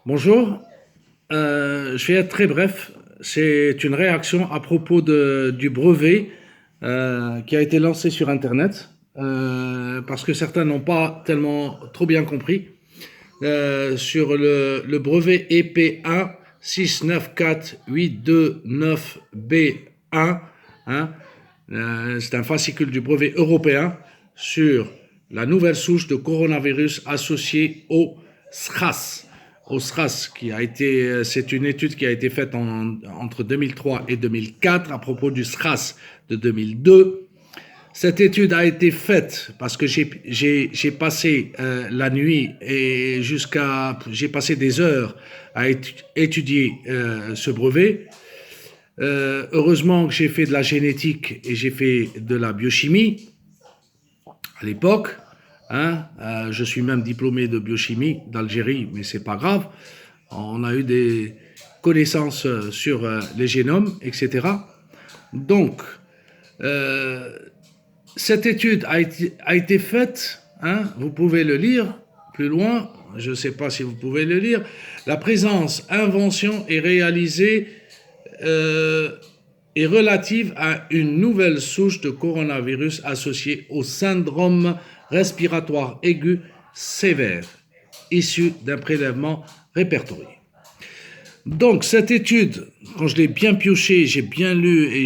Bonjour, je vais être très bref. C'est une réaction à propos du brevet qui a été lancé sur Internet parce que certains n'ont pas tellement trop bien compris sur le brevet EP1 694-829B1. Hein, c'est un fascicule du brevet européen sur la nouvelle souche de coronavirus associée au SRAS. Au SRAS, c'est une étude qui a été faite entre 2003 et 2004 à propos du SRAS de 2002. Cette étude a été faite parce que j'ai passé la nuit et j'ai passé des heures à étudier ce brevet. Heureusement que j'ai fait de la génétique et j'ai fait de la biochimie à l'époque. Je suis même diplômé de biochimie d'Algérie, mais c'est pas grave. On a eu des connaissances sur les génomes, etc. Donc, cette étude a été faite, vous pouvez le lire plus loin, je ne sais pas si vous pouvez le lire. La présence, invention est réalisée est relative à une nouvelle souche de coronavirus associée au syndrome respiratoire aigu sévère, issue d'un prélèvement répertorié. Donc, cette étude, quand je l'ai bien piochée, j'ai bien lu, et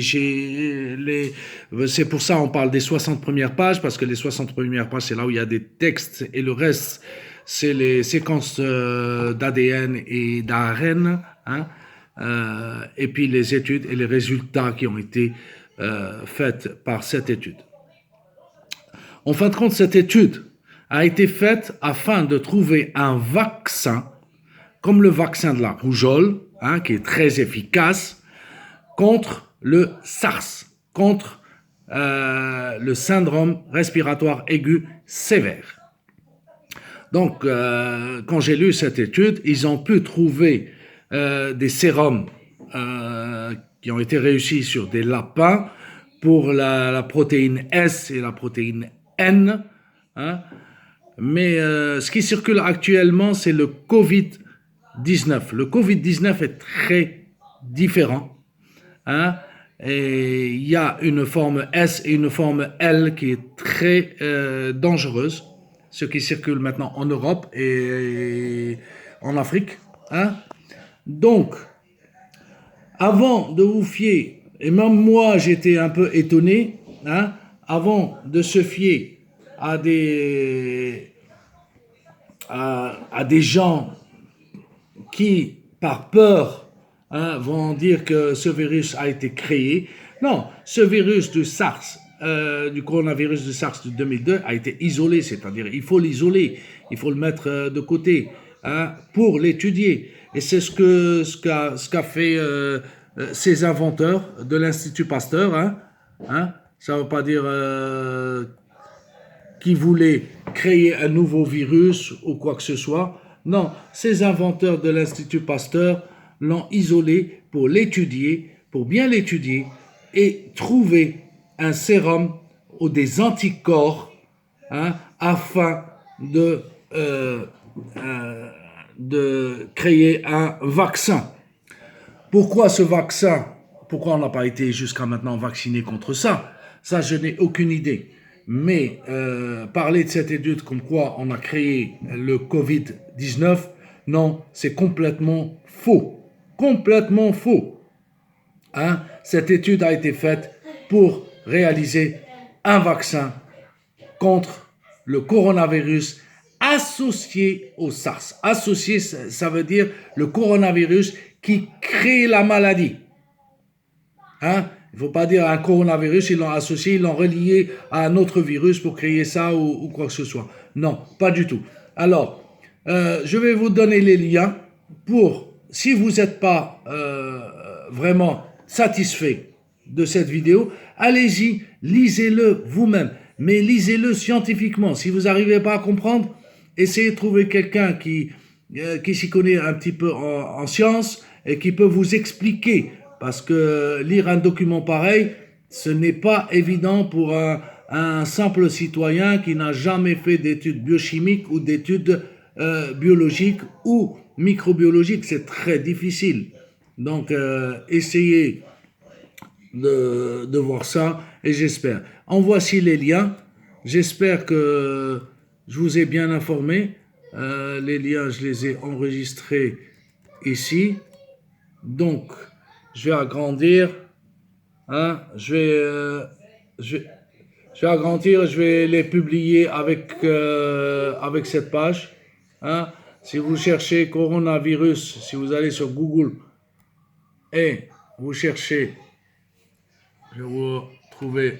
c'est pour ça qu'on parle des 60 premières pages, parce que les 60 premières pages, c'est là où il y a des textes, et le reste, c'est les séquences d'ADN et d'ARN, et puis les études et les résultats qui ont été faits par cette étude. En fin de compte, cette étude a été faite afin de trouver un vaccin, comme le vaccin de la rougeole, qui est très efficace, contre le SARS, contre le syndrome respiratoire aigu sévère. Donc, quand j'ai lu cette étude, ils ont pu trouver des sérums qui ont été réussis sur des lapins pour la protéine S et la protéine N. Mais ce qui circule actuellement, c'est le Covid-19. Le Covid-19 est très différent. Et il y a une forme S et une forme L qui est très dangereuse, ce qui circule maintenant en Europe et en Afrique. Donc, avant de vous fier, et même moi j'étais un peu étonné, avant de se fier à des gens qui, par peur, vont dire que ce virus a été créé. Non, ce virus du SARS, du coronavirus du SARS de 2002 a été isolé, c'est-à-dire il faut l'isoler, il faut le mettre de côté pour l'étudier. Et c'est ce qu'a fait ces inventeurs de l'Institut Pasteur. Ça ne veut pas dire qu'ils voulaient créer un nouveau virus ou quoi que ce soit. Non, ces inventeurs de l'Institut Pasteur l'ont isolé pour l'étudier, pour bien l'étudier et trouver un sérum ou des anticorps afin de créer un vaccin. Pourquoi ce vaccin? Pourquoi on n'a pas été jusqu'à maintenant vacciné contre ça? Ça, je n'ai aucune idée. Mais parler de cette étude comme quoi on a créé le Covid-19, non, c'est complètement faux. Complètement faux. Cette étude a été faite pour réaliser un vaccin contre le coronavirus associé au SARS. Associé, ça veut dire le coronavirus qui crée la maladie. Il ne faut pas dire un coronavirus, ils l'ont associé, ils l'ont relié à un autre virus pour créer ça ou quoi que ce soit. Non, pas du tout. Alors, je vais vous donner les liens pour, si vous n'êtes pas vraiment satisfait de cette vidéo, allez-y, lisez-le vous-même, mais lisez-le scientifiquement. Si vous n'arrivez pas à comprendre, essayez de trouver quelqu'un qui s'y connaît un petit peu en sciences et qui peut vous expliquer. Parce que lire un document pareil, ce n'est pas évident pour un simple citoyen qui n'a jamais fait d'études biochimiques ou d'études biologiques ou microbiologique, c'est très difficile. Donc, essayez de voir ça et j'espère. En voici les liens. J'espère que je vous ai bien informé. Les liens, je les ai enregistrés ici. Donc, je vais agrandir. Hein, je vais agrandir, je vais les publier avec cette page. Hein. Si vous cherchez coronavirus, si vous allez sur Google et vous cherchez, je vais vous trouver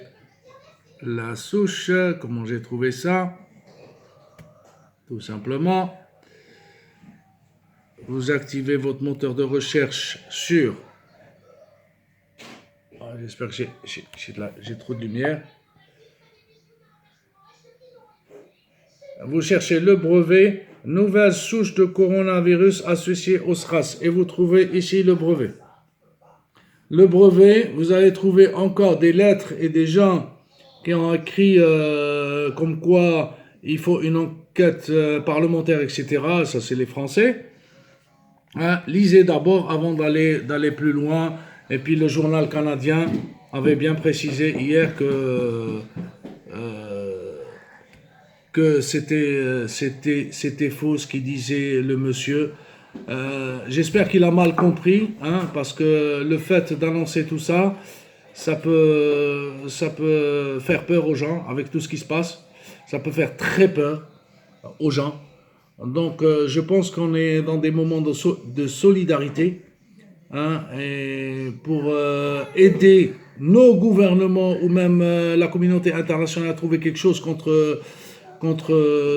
la souche, comment j'ai trouvé ça. Tout simplement, vous activez votre moteur de recherche sur... J'espère que j'ai trop de lumière. Vous cherchez le brevet, nouvelle souche de coronavirus associée au SRAS. Et vous trouvez ici le brevet. Le brevet, vous allez trouver encore des lettres et des gens qui ont écrit comme quoi il faut une enquête parlementaire, etc. Ça, c'est les Français. Hein, lisez d'abord avant d'aller plus loin. Et puis le journal canadien avait bien précisé hier que c'était faux ce qu'il disait le monsieur. J'espère qu'il a mal compris, hein, parce que le fait d'annoncer tout ça, ça peut faire peur aux gens avec tout ce qui se passe. Ça peut faire très peur aux gens. Donc, je pense qu'on est dans des moments de solidarité, hein, et pour aider nos gouvernements ou même la communauté internationale à trouver quelque chose contre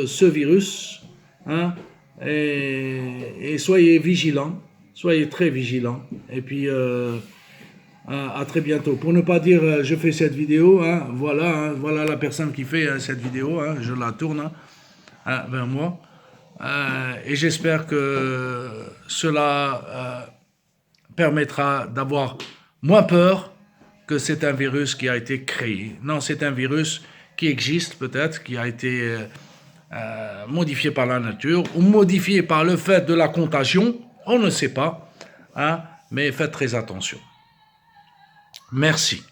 ce virus, hein, et soyez vigilants, soyez très vigilants, et puis à très bientôt. Pour ne pas dire je fais cette vidéo, hein, voilà la personne qui fait cette vidéo, hein, je la tourne vers moi, et j'espère que cela permettra d'avoir moins peur que c'est un virus qui a été créé. Non, c'est un virus qui existe peut-être, qui a été modifié par la nature ou modifié par le fait de la contagion, on ne sait pas, hein, mais faites très attention. Merci.